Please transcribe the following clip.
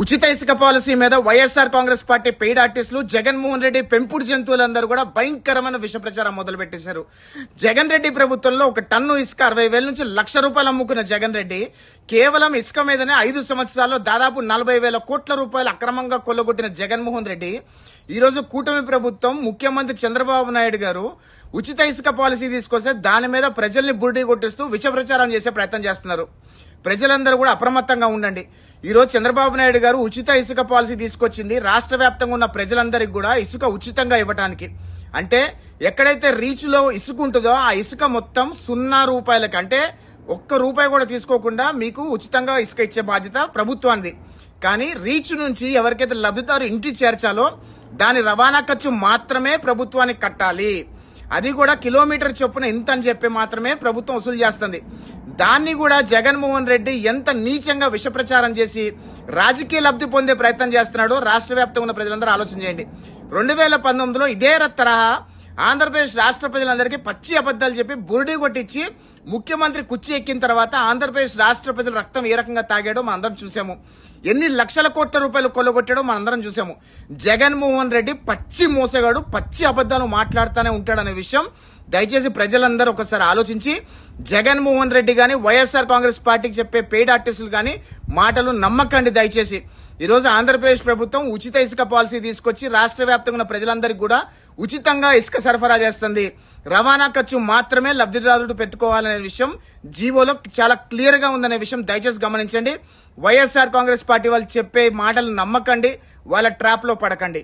ఉచిత ఇసుక పాలసీ మీద వైఎస్ఆర్ కాంగ్రెస్ పార్టీ పెయిడ్ ఆర్టిస్టులు జగన్మోహన్ రెడ్డి పెంపుడు జంతువులందరూ కూడా భయంకరమైన విష ప్రచారం మొదలు పెట్టేశారు. జగన్ రెడ్డి ప్రభుత్వంలో ఒక టన్ను ఇసుక 60,000 నుంచి ₹1,00,000 అమ్ముకున్న జగన్ రెడ్డి కేవలం ఇసుక మీదనే 5 సంవత్సరాల్లో దాదాపు 40,000 కోట్ల రూపాయలు అక్రమంగా కొల్లగొట్టిన జగన్మోహన్ రెడ్డి ఈ రోజు కూటమి ప్రభుత్వం ముఖ్యమంత్రి చంద్రబాబు నాయుడు గారు ఉచిత ఇసుక పాలసీ తీసుకొస్తే దాని మీద ప్రజల్ని బుర్డి కొట్టిస్తూ విష ప్రచారం చేసే ప్రయత్నం చేస్తున్నారు. ప్రజలందరూ కూడా అప్రమత్తంగా ఉండండి. ఈ రోజు చంద్రబాబు నాయుడు గారు ఉచిత ఇసుక పాలసీ తీసుకొచ్చింది రాష్ట్ర వ్యాప్తంగా ఉన్న ప్రజలందరికీ కూడా ఇసుక ఉచితంగా ఇవ్వడానికి. అంటే ఎక్కడైతే రీచ్ లో ఇసుక ఉంటుందో ఆ ఇసుక మొత్తం ₹0 అంటే ₹1 కూడా తీసుకోకుండా మీకు ఉచితంగా ఇసుక ఇచ్చే బాధ్యత ప్రభుత్వానికి. కానీ రీచ్ నుంచి ఎవరికైతే లబ్ధిదారు ఇంటికి చేర్చాలో దాని రవాణా ఖర్చు మాత్రమే ప్రభుత్వానికి కట్టాలి. అది కూడా కిలోమీటర్ చొప్పున ఇంత అని చెప్పి మాత్రమే ప్రభుత్వం వసూలు చేస్తుంది. దాన్ని కూడా జగన్మోహన్ రెడ్డి ఎంత నీచంగా విష ప్రచారం చేసి రాజకీయ లబ్ధి పొందే ప్రయత్నం చేస్తున్నాడో రాష్ట్ర వ్యాప్తంగా ఉన్న ప్రజలందరూ ఆలోచన చేయండి. 2019లో ఇదే తరహా ఆంధ్రప్రదేశ్ రాష్ట్ర ప్రజలందరికీ పచ్చి అబద్దాలు చెప్పి బుర్డి కొట్టించి ముఖ్యమంత్రి కుర్చీ ఎక్కిన తర్వాత ఆంధ్రప్రదేశ్ రాష్ట్ర ప్రజల రక్తం ఏ రకంగా తాగాడో మనందరం చూసాము. ఎన్ని లక్షల కోట్ల రూపాయలు కొల్లగొట్టాడో మనందరం చూసాము. జగన్మోహన్ రెడ్డి పచ్చి మోసగాడు, పచ్చి అబద్దాలు మాట్లాడుతూనే ఉంటాడనే విషయం దయచేసి ప్రజలందరూ ఒకసారి ఆలోచించి జగన్మోహన్ రెడ్డి గాని వైఎస్ఆర్ కాంగ్రెస్ పార్టీకి చెప్పే పెయిడ్ ఆర్టిస్టులు గాని మాటలు నమ్మకండి. దయచేసి ఈ రోజు ఆంధ్రప్రదేశ్ ప్రభుత్వం ఉచిత ఇసుక పాలసీ తీసుకొచ్చి రాష్ట్ర వ్యాప్తంగా ఉన్న ప్రజలందరికీ కూడా ఉచితంగా ఇసుక సరఫరా చేస్తుంది. రవాణా ఖర్చు మాత్రమే లబ్ధిదారుడు పెట్టుకోవాలనే విషయం జీవోలో చాలా క్లియర్ గా ఉందనే విషయం దయచేసి గమనించండి. వైఎస్ఆర్ కాంగ్రెస్ పార్టీ వాళ్ళు చెప్పే మాటలు నమ్మకండి, వాళ్ళ ట్రాప్ లో పడకండి.